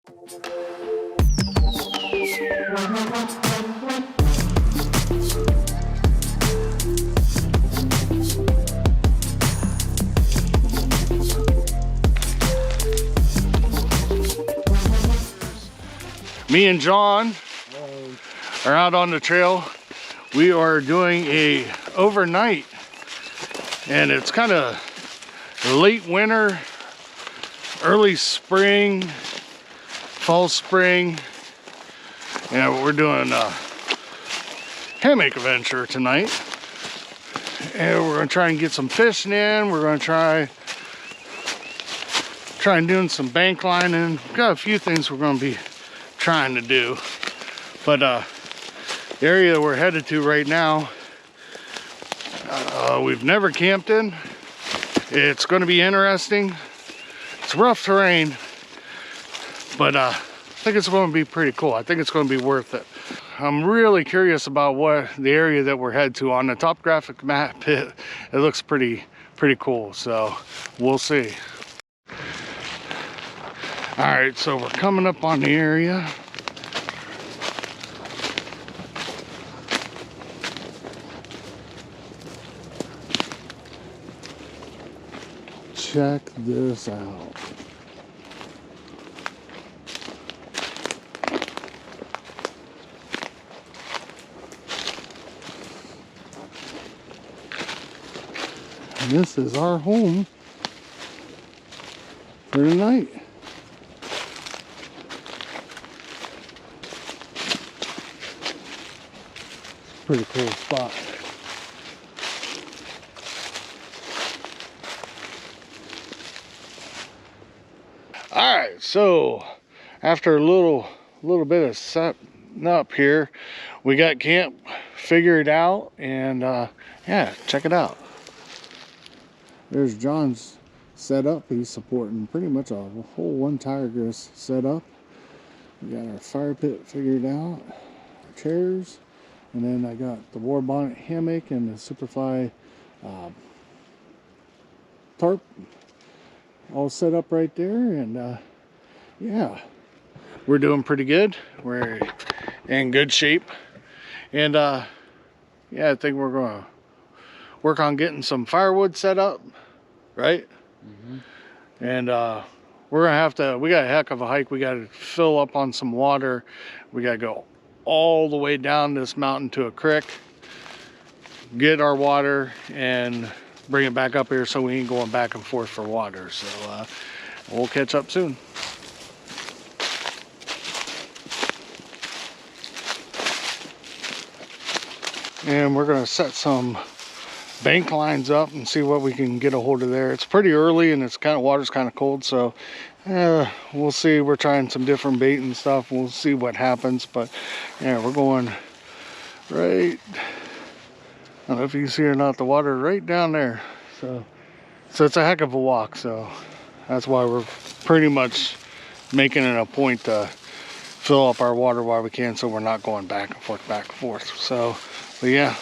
Me and John are out on the trail. We are doing a overnight, and it's kind of late winter, early spring, fall spring. Yeah, we're doing a hammock adventure tonight, and we're gonna try and get some fishing in. We're gonna try and doing some bank lining. We've got a few things we're gonna be trying to do, but the area that we're headed to right now, we've never camped in. It's going to be interesting. It's rough terrain, but I think it's going to be pretty cool. I think it's going to be worth it. I'm really curious about what the area that we're headed to. On the top graphic map, it looks pretty cool, so we'll see. All right, so we're coming up on the area. Check this out. And this is our home for the night. Pretty cool spot. All right, so after a little bit of setting up here, we got camp figured out, and yeah, check it out. There's John's setup. He's supporting pretty much a whole one tire grist setup. We got our fire pit figured out, our chairs. And then I got the war bonnet hammock and the Superfly tarp all set up right there. And yeah, we're doing pretty good. We're in good shape. And yeah, I think we're going to work on getting some firewood set up, right? Mm-hmm. And we're going to have to, we got a heck of a hike. We got to fill up on some water. We got to go all the way down this mountain to a creek, get our water, and bring it back up here so we ain't going back and forth for water. So we'll catch up soon. And we're gonna set some bank lines up and see what we can get a hold of there. It's pretty early and it's kind of, water's kind of cold, so we'll see. We're trying some different bait and stuff. We'll see what happens, but yeah, we're going right, I don't know if you can see or not, the water right down there. So it's a heck of a walk, so that's why we're pretty much making it a point to fill up our water while we can, so we're not going back and forth. So, but yeah,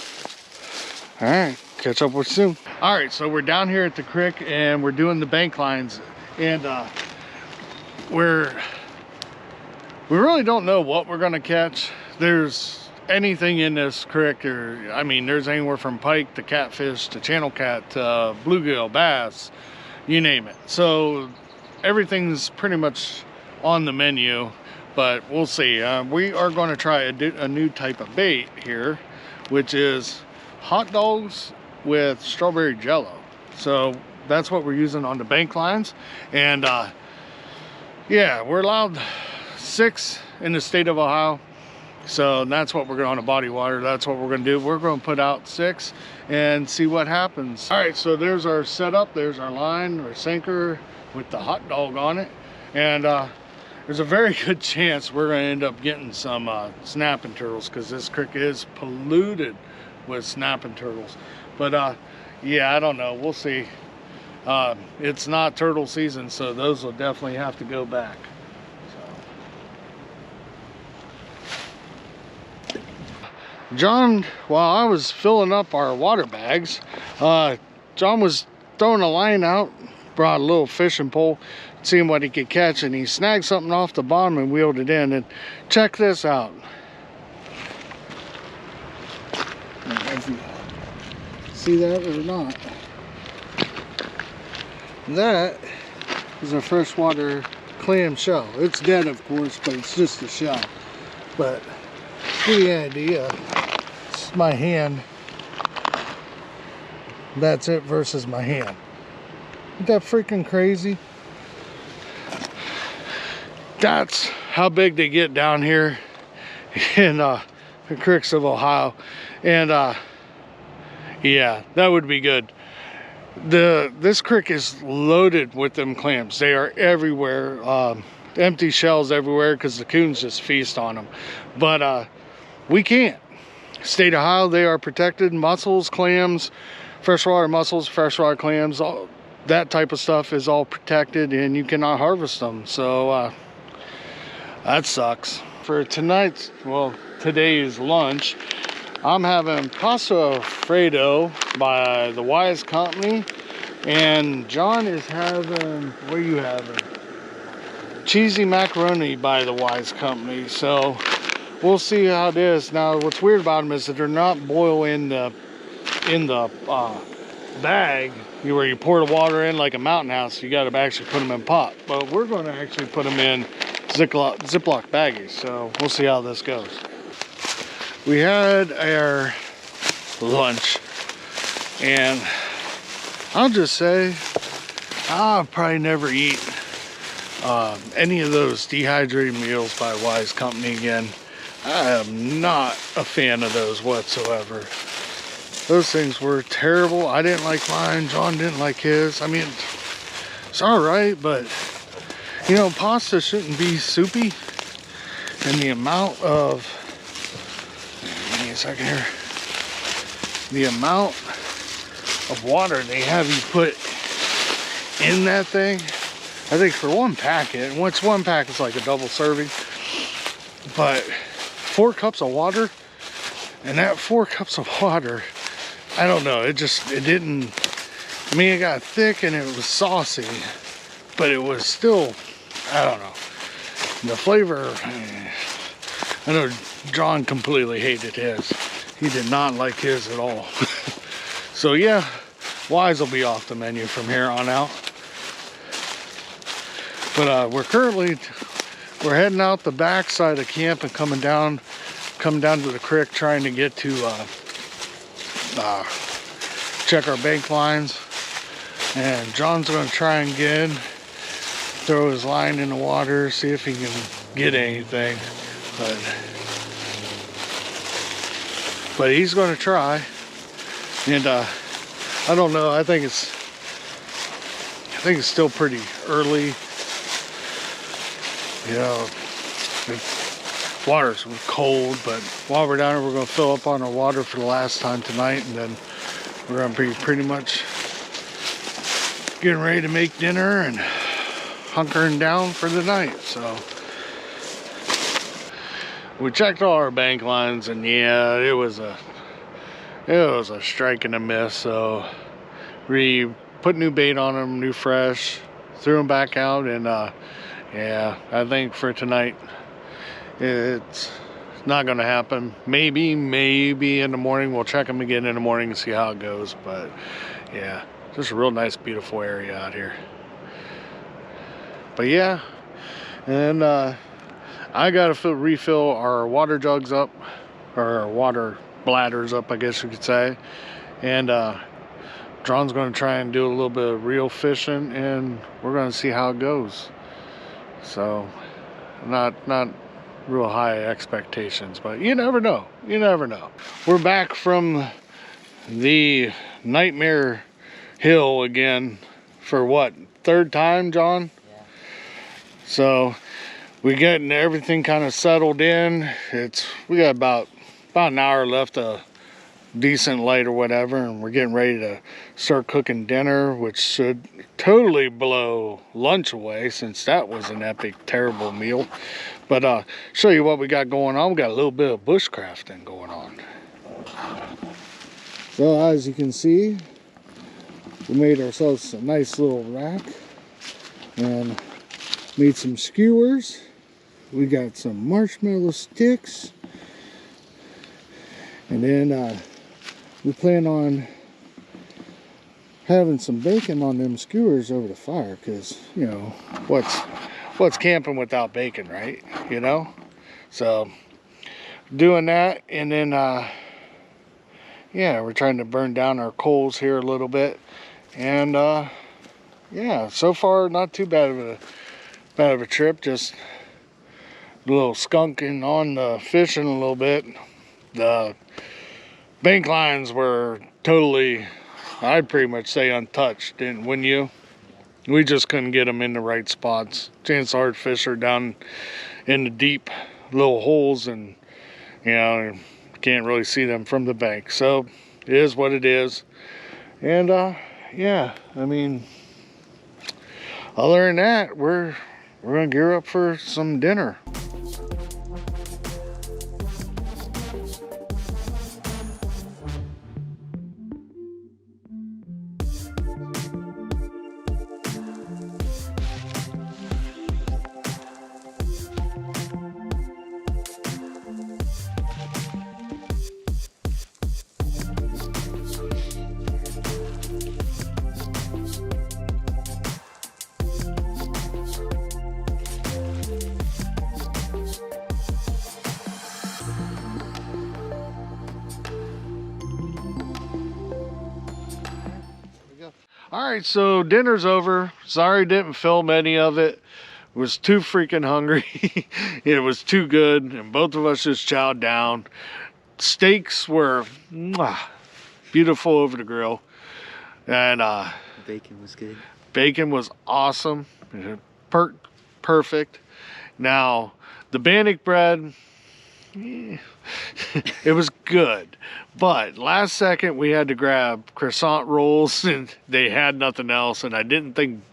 all right, catch up with you soon. All right, so we're down here at the creek and we're doing the bank lines, and we really don't know what we're gonna catch. There's anything in this creek, or I mean, there's anywhere from pike to catfish to channel cat to bluegill, bass, you name it. So everything's pretty much on the menu, but we'll see. We are going to try a new type of bait here, which is hot dogs with strawberry jello. So that's what we're using on the bank lines. And yeah, we're allowed 6 in the state of Ohio, so that's what we're going on a body water. That's what we're going to do. We're going to put out 6 and see what happens. All right, so there's our setup. There's our line, our sinker with the hot dog on it, and there's a very good chance we're going to end up getting some snapping turtles, because this creek is polluted with snapping turtles. But yeah, I don't know, we'll see. It's not turtle season, so those will definitely have to go back. So. John, while I was filling up our water bags, John was throwing a line out, brought a little fishing pole, seeing what he could catch, and he snagged something off the bottom and wheeled it in. And check this out. If you see that or not, that is a freshwater clam shell. It's dead, of course, but it's just a shell. But give you an idea, it's my hand. That's it versus my hand. Isn't that freaking crazy? That's how big they get down here in the creeks of Ohio. And yeah, that would be good. This creek is loaded with them clams. They are everywhere. Empty shells everywhere because the coons just feast on them. But we can't. State of Ohio, they are protected. Mussels, clams, freshwater mussels, freshwater clams, all that type of stuff is all protected, and you cannot harvest them. So that sucks. For tonight's, well, today's lunch, I'm having pasta Alfredo by the Wise Company, and John is having, what are you having? Cheesy macaroni by the Wise Company. So we'll see how it is. Now, what's weird about them is that they're not boiled in the bag where you pour the water in like a mountain house. You got to actually put them in pot, but we're going to actually put them in Ziploc baggies. So we'll see how this goes. We had our lunch, and I'll just say I'll probably never eat any of those dehydrated meals by Wise Company again. I am not a fan of those whatsoever. Those things were terrible. I didn't like mine. John didn't like his. I mean, it's all right, but you know, pasta shouldn't be soupy. And the amount of, give me a second here, the amount of water they have you put in that thing, I think for one packet, and once one pack is like a double serving, but 4 cups of water, and that 4 cups of water, I don't know, it didn't, I mean, it got thick and it was saucy, but it was still, I don't know, the flavor, I know John completely hated his. He did not like his at all. So yeah, Wise will be off the menu from here on out. But we're heading out the back side of camp and coming down to the creek, trying to get to check our bank lines. And John's gonna try and throw his line in the water, see if he can get anything. But he's gonna try. And I don't know, I think it's still pretty early. You know, the water's cold, but while we're down here, we're going to fill up on our water for the last time tonight, and then we're going to be pretty much getting ready to make dinner and hunkering down for the night. So we checked all our bank lines, and yeah, it was a strike and a miss. So we put new bait on them, new fresh, threw them back out, and yeah, I think for tonight, it's not going to happen. Maybe in the morning. We'll check them again in the morning and see how it goes. But yeah, just a real nice, beautiful area out here. But yeah, and I got to refill our water jugs up, or our water bladders up, I guess you could say. And John's going to try and do a little bit of reel fishing, and we're going to see how it goes. So not real high expectations, but you never know. You never know. We're back from the Nightmare Hill again for what, 3rd time, John? Yeah. So we're getting everything kind of settled in. We got about an hour left of decent light or whatever, and we're getting ready to start cooking dinner, which should totally blow lunch away, since that was an epic, terrible meal. But show you what we got going on. We got a little bit of bushcrafting going on. So as you can see, we made ourselves a nice little rack, and Made some skewers. We got some marshmallow sticks. And then we plan on having some bacon on them skewers over the fire, because, you know, what's camping without bacon, right? You know? So doing that, and then yeah, we're trying to burn down our coals here a little bit. And yeah, so far not too bad of a trip. Just a little skunking on the fishing a little bit. The bank lines were totally, I'd pretty much say, untouched, wouldn't you? We just couldn't get them in the right spots. Chances are fish are down in the deep little holes, and you know, can't really see them from the bank. So it is what it is. And yeah, I mean, other than that, we're gonna gear up for some dinner. All right, so dinner's over. Sorry didn't film any of it. Was too freaking hungry. It was too good, and both of us just chowed down. Steaks were beautiful over the grill, and bacon was good. Bacon was awesome, perfect. Now the bannock bread, it was good, but last second we had to grab croissant rolls, and they had nothing else, and I didn't think the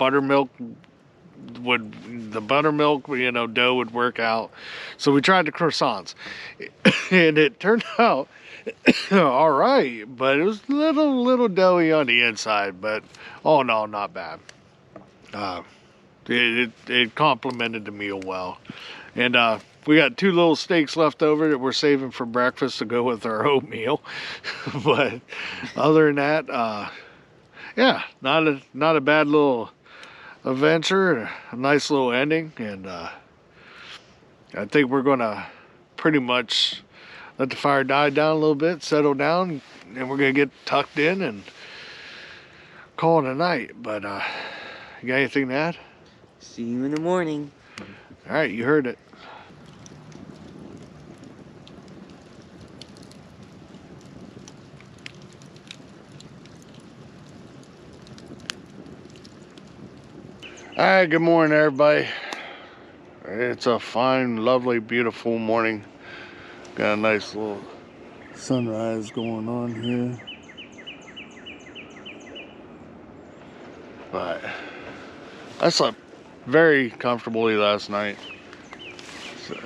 buttermilk, you know, dough would work out. So we tried the croissants, and it turned out all right, but it was little doughy on the inside, but oh no, not bad. It complemented the meal well. And we got 2 little steaks left over that we're saving for breakfast to go with our oatmeal. But other than that, yeah, not a bad little adventure, a nice little ending. And I think we're gonna pretty much let the fire die down a little bit, settle down, and we're gonna get tucked in and call it a night. But you got anything to add? See you in the morning. All right, you heard it. All right, good morning, everybody. It's a fine, lovely, beautiful morning. Got a nice little sunrise going on here. But I slept very comfortably last night. So,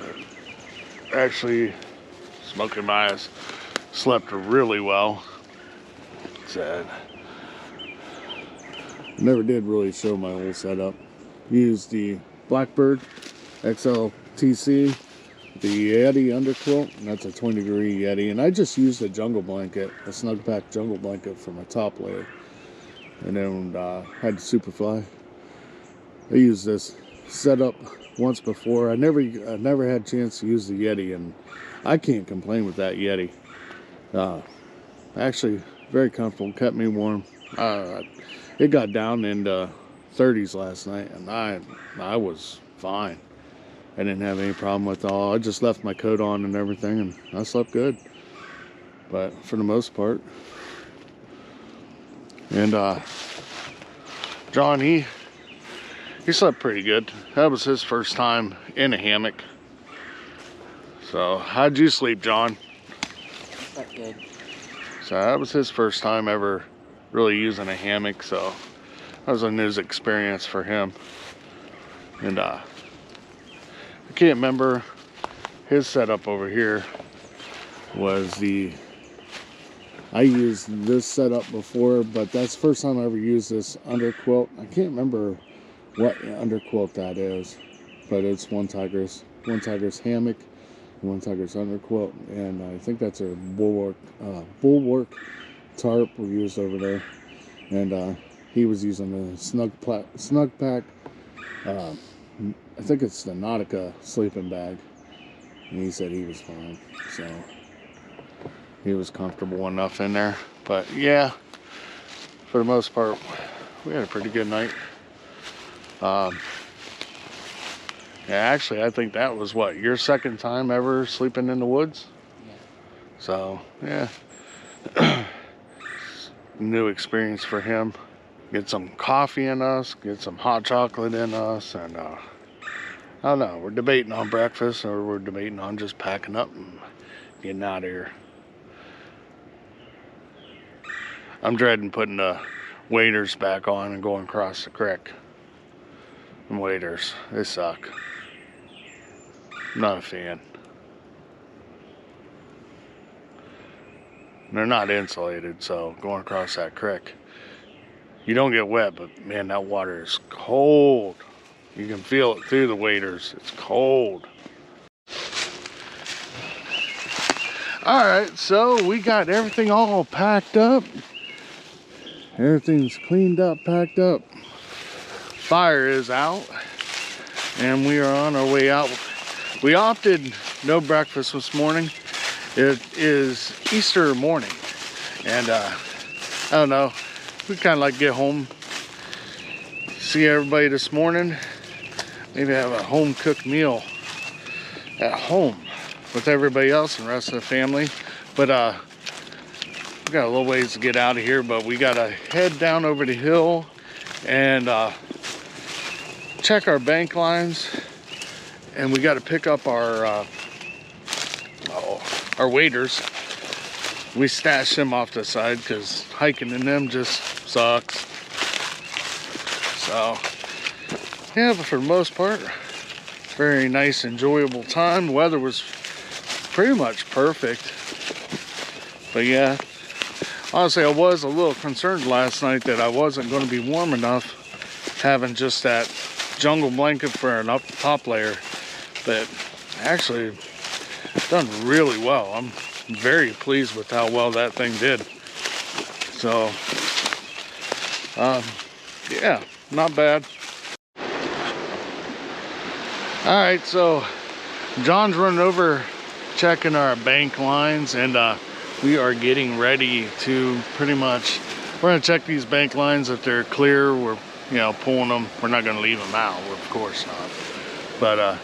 actually, smoking my eyes, slept really well. Sad. Never did really show my whole setup. Used the Blackbird XLTC, the Yeti underquilt, and that's a 20-degree Yeti. And I just used a jungle blanket, a snug pack jungle blanket for my top layer. And then had the Superfly. I used this setup once before. I never had a chance to use the Yeti, and I can't complain with that Yeti. Actually, very comfortable, kept me warm. It got down into 30s last night, and I was fine. I didn't have any problem with it all. I just left my coat on and everything, and I slept good. But for the most part. And John, he slept pretty good. That was his first time in a hammock. So how'd you sleep, John? Not good. So that was his first time ever really using a hammock, so that was a new experience for him. And I can't remember, his setup over here was I used this setup before, but that's the first time I ever used this under quilt. I can't remember what underquilt that is, but it's one tiger's hammock, one tiger's underquilt, and I think that's a bulwark tarp we used over there. And he was using the snug pack. I think it's the Nautica sleeping bag, and he said he was fine, so he was comfortable enough in there. But yeah, for the most part, we had a pretty good night. Yeah, actually, I think that was what, your second time ever sleeping in the woods? Yeah. So yeah, new experience for him. Get some coffee in us, get some hot chocolate in us, and I don't know, we're debating on breakfast, or we're debating on just packing up and getting out of here. I'm dreading putting the waders back on and going across the creek. And waders, they suck. I'm not a fan. They're not insulated, so going across that creek, you don't get wet, but man, that water is cold. You can feel it through the waders. It's cold. All right, so we got everything all packed up. Everything's cleaned up, packed up. Fire is out, and we are on our way out. We opted no breakfast this morning. It is Easter morning, and I don't know, we kind of like get home, see everybody this morning, maybe have a home cooked meal at home with everybody else and the rest of the family. But we got a little ways to get out of here, but we gotta head down over the hill and check our bank lines, and we got to pick up our waders. We stashed them off the side because hiking in them just sucks. So yeah, but for the most part, very nice, enjoyable time. The weather was pretty much perfect. But yeah, honestly, I was a little concerned last night that I wasn't going to be warm enough having just that jungle blanket for an up top layer. But actually, done really well. I'm very pleased with how well that thing did. So yeah, not bad. All right, so John's running over checking our bank lines, and we are getting ready to pretty much, we're gonna check these bank lines. If they're clear, we're pulling them. We're not gonna leave them out, of course not. But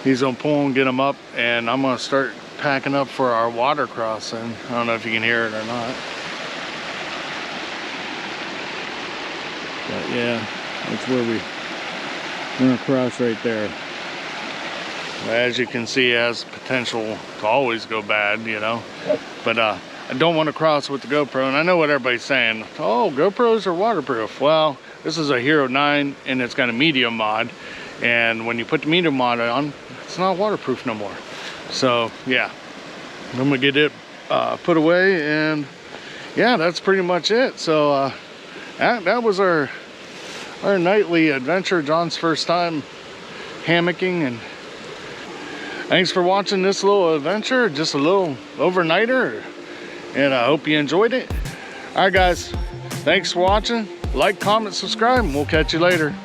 he's gonna pull them, get them up, and I'm gonna start packing up for our water crossing. I don't know if you can hear it or not. But yeah, that's where we're gonna cross right there. As you can see, it has potential to always go bad, but I don't want to cross with the GoPro. And I know what everybody's saying, oh, GoPros are waterproof. Well, this is a Hero 9 and it's got a medium mod, and when you put the medium mod on, it's not waterproof no more. So yeah, I'm gonna get it put away, and yeah, that's pretty much it. So that was our nightly adventure. John's first time hammocking, and thanks for watching this little adventure, just a little overnighter, and I hope you enjoyed it. All right, guys, thanks for watching. Like, comment, subscribe, and we'll catch you later.